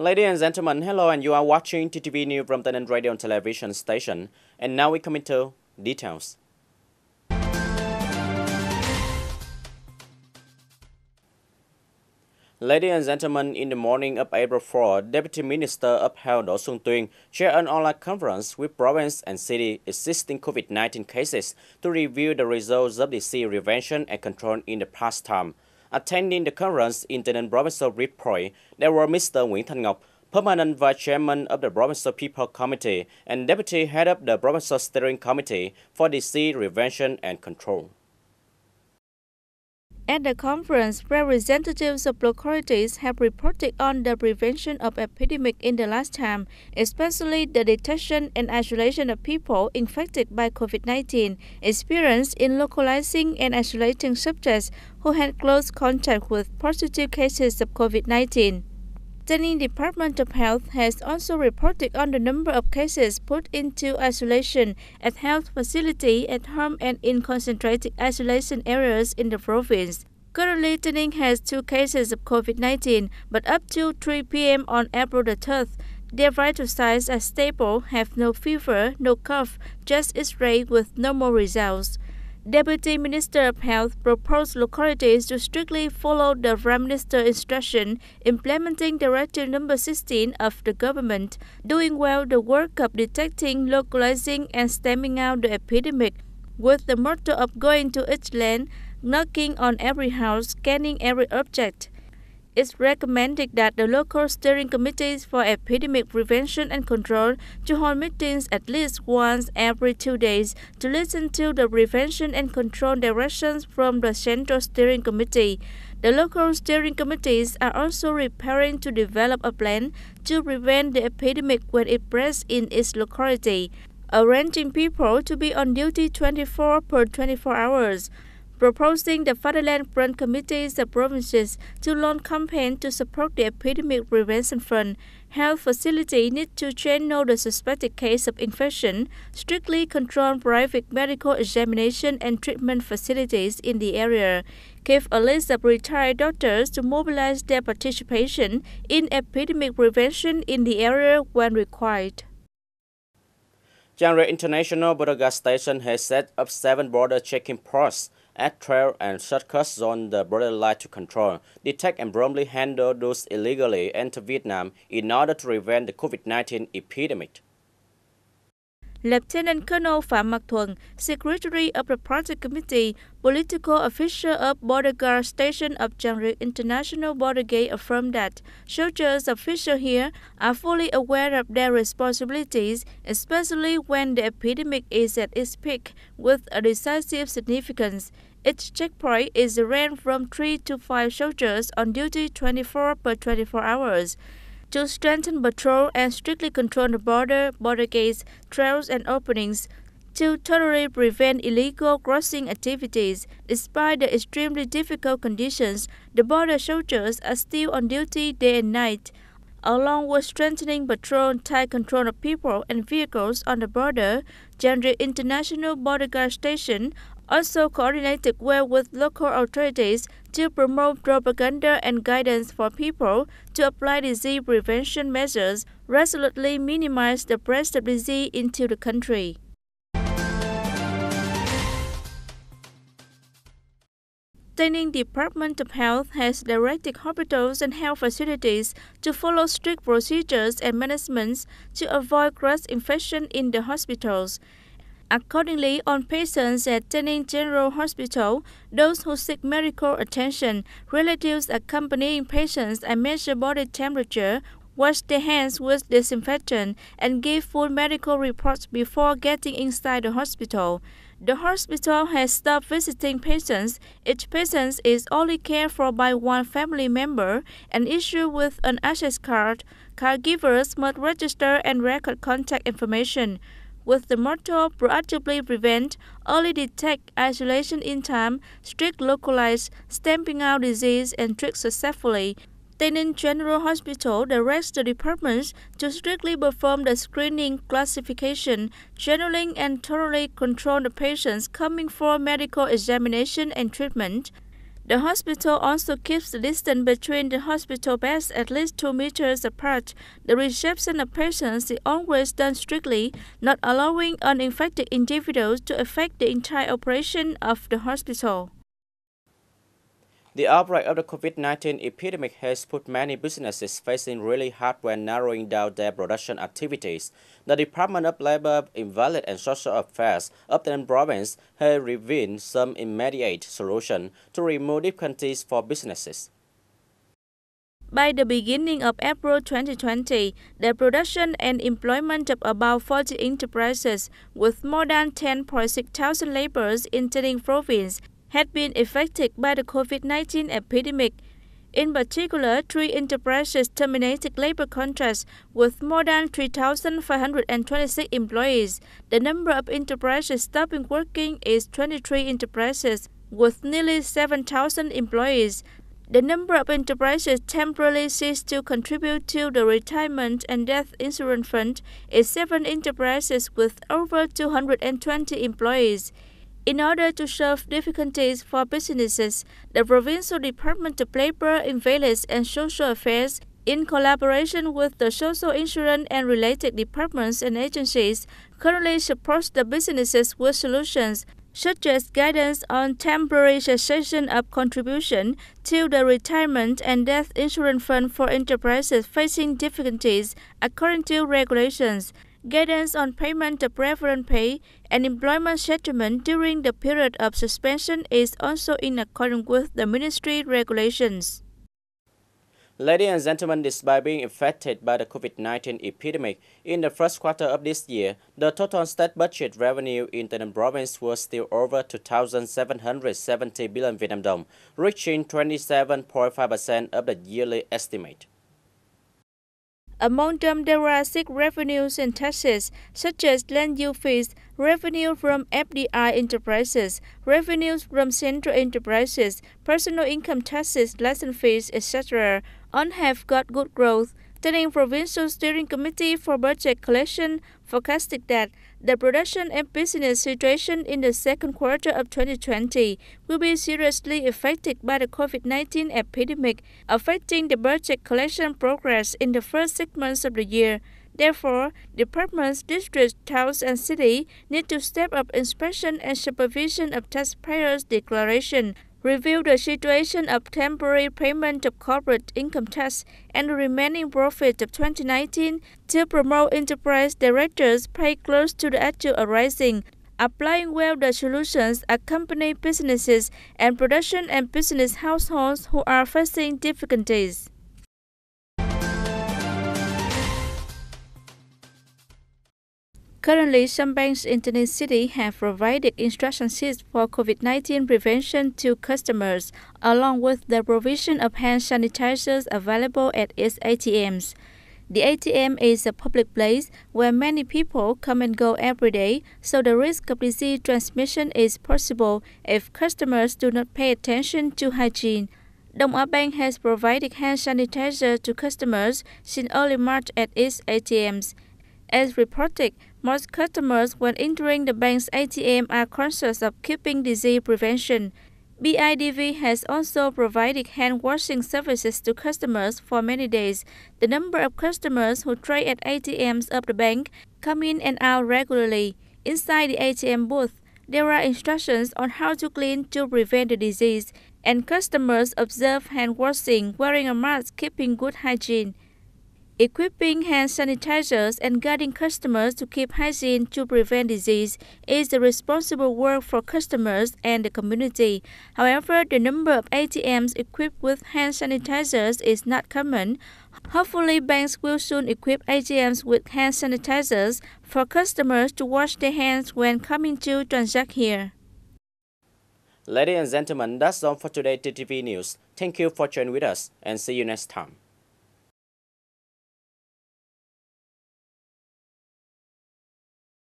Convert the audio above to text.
Ladies and gentlemen, hello, and you are watching TTV News from Tây Ninh radio and television station. And now we come into details. Ladies and gentlemen, in the morning of April 4, Deputy Minister of Health Đỗ Xuân Tuyên chaired an online conference with province and city existing COVID-19 cases to review the results of disease prevention and control in the past time. Attending the conference in Tây Ninh Provincial Report, there were Mr. Nguyễn Thanh Ngọc, Permanent Vice Chairman of the Provincial People Committee and Deputy Head of the Provincial Steering Committee for Disease Prevention and Control. At the conference, representatives of localities have reported on the prevention of epidemic in the last time, especially the detection and isolation of people infected by COVID-19, experience in localizing and isolating subjects who had close contact with positive cases of COVID-19. The Tây Ninh Department of Health has also reported on the number of cases put into isolation at health facility at home and in concentrated isolation areas in the province. Currently, Tây Ninh has 2 cases of COVID-19, but up to 3 p.m. on April the 3rd, their vital signs are stable, have no fever, no cough, just X-ray with normal results. Deputy Minister of Health proposed localities to strictly follow the Prime Minister's instruction implementing Directive number 16 of the government, doing well the work of detecting, localizing and stemming out the epidemic, with the motto of going to each land, knocking on every house, scanning every object. It's recommended that the local steering committees for epidemic prevention and control to hold meetings at least once every 2 days to listen to the prevention and control directions from the central steering committee. The local steering committees are also preparing to develop a plan to prevent the epidemic when it spreads in its locality, arranging people to be on duty 24 per 24 hours. Proposing the Fatherland Front committees of provinces to launch campaign to support the Epidemic Prevention Fund. Health facility need to train know the suspected case of infection, strictly control private medical examination and treatment facilities in the area, give a list of retired doctors to mobilize their participation in epidemic prevention in the area when required. Changi International Border Station has set up 7 border checking posts at trail and shortcut zone the borderline to control, detect and promptly handle those illegally enter Vietnam in order to prevent the COVID-19 epidemic. Lieutenant Colonel Phạm Mạc Thuần, Secretary of the Project Committee, political official of Border Guard Station of Changi International Border Gate, affirmed that soldiers officials here are fully aware of their responsibilities, especially when the epidemic is at its peak, with a decisive significance. Each checkpoint is ranged from 3 to 5 soldiers on duty 24 per 24 hours. To strengthen patrol and strictly control the border gates, trails and openings, to totally prevent illegal crossing activities. Despite the extremely difficult conditions, the border soldiers are still on duty day and night. Along with strengthening patrol, tight control of people and vehicles on the border, Changi International Border Guard Station also coordinated well with local authorities to promote propaganda and guidance for people to apply disease prevention measures, resolutely minimize the spread of disease into the country. Tây Ninh Department of Health has directed hospitals and health facilities to follow strict procedures and managements to avoid cross-infection in the hospitals. Accordingly, on patients at Tây Ninh General Hospital, those who seek medical attention, relatives accompanying patients and measure body temperature, wash their hands with disinfectant, and give full medical reports before getting inside the hospital. The hospital has stopped visiting patients. Each patient is only cared for by one family member and issued with an access card. Caregivers must register and record contact information. With the motto proactively prevent, early detect, isolation in time, strict localize, stamping out disease and treat successfully, Tây Ninh General Hospital directs the departments to strictly perform the screening, classification, journaling and thoroughly control the patients coming for medical examination and treatment. The hospital also keeps the distance between the hospital beds at least 2 meters apart. The reception of patients is always done strictly, not allowing uninfected individuals to affect the entire operation of the hospital. The outbreak of the COVID-19 epidemic has put many businesses facing really hard when narrowing down their production activities. The Department of Labor, Invalid and Social Affairs of the province has revealed some immediate solutions to remove difficulties for businesses. By the beginning of April 2020, the production and employment of about 40 enterprises with more than 10.6 thousand laborers in Tây province had been affected by the COVID-19 epidemic. In particular, 3 enterprises terminated labor contracts with more than 3,526 employees. The number of enterprises stopping working is 23 enterprises with nearly 7,000 employees. The number of enterprises temporarily ceased to contribute to the retirement and death insurance fund is 7 enterprises with over 220 employees. In order to solve difficulties for businesses, the Provincial Department of Labor, Invalid and Social Affairs, in collaboration with the Social Insurance and related departments and agencies, currently supports the businesses with solutions such as guidance on temporary cessation of contribution to the retirement and death insurance fund for enterprises facing difficulties according to regulations, guidance on payment of preference pay and employment settlement during the period of suspension is also in accordance with the ministry regulations. Ladies and gentlemen, despite being affected by the COVID-19 epidemic in the first quarter of this year, the total state budget revenue in Tây Ninh province was still over 2,770 billion Vietnam dong, reaching 27.5% of the yearly estimate. Among them, there are 6 revenues and taxes, such as land use fees, revenue from FDI enterprises, revenues from central enterprises, personal income taxes, license fees, etc. All have got good growth. Tây Ninh Provincial Steering Committee for Budget Collection forecasted that the production and business situation in the second quarter of 2020 will be seriously affected by the COVID-19 epidemic, affecting the budget collection progress in the first 6 months of the year. Therefore, departments, districts, towns, and cities need to step up inspection and supervision of taxpayers' declaration, review the situation of temporary payment of corporate income tax and the remaining profit of 2019 to promote enterprise directors pay close to the actual arising, applying well the solutions accompany businesses and production and business households who are facing difficulties. Currently, some banks in Tây Ninh City have provided instruction sheets for COVID-19 prevention to customers, along with the provision of hand sanitizers available at its ATMs. The ATM is a public place where many people come and go every day, so the risk of disease transmission is possible if customers do not pay attention to hygiene. Đông Á Bank has provided hand sanitizer to customers since early March at its ATMs. As reported, most customers when entering the bank's ATM are conscious of keeping disease prevention. BIDV has also provided hand washing services to customers for many days. The number of customers who trade at ATMs of the bank come in and out regularly. Inside the ATM booth, there are instructions on how to clean to prevent the disease, and customers observe hand washing, wearing a mask, keeping good hygiene. Equipping hand sanitizers and guiding customers to keep hygiene to prevent disease is the responsible work for customers and the community. However, the number of ATMs equipped with hand sanitizers is not common. Hopefully, banks will soon equip ATMs with hand sanitizers for customers to wash their hands when coming to transact here. Ladies and gentlemen, that's all for today TTV News. Thank you for joining with us and see you next time.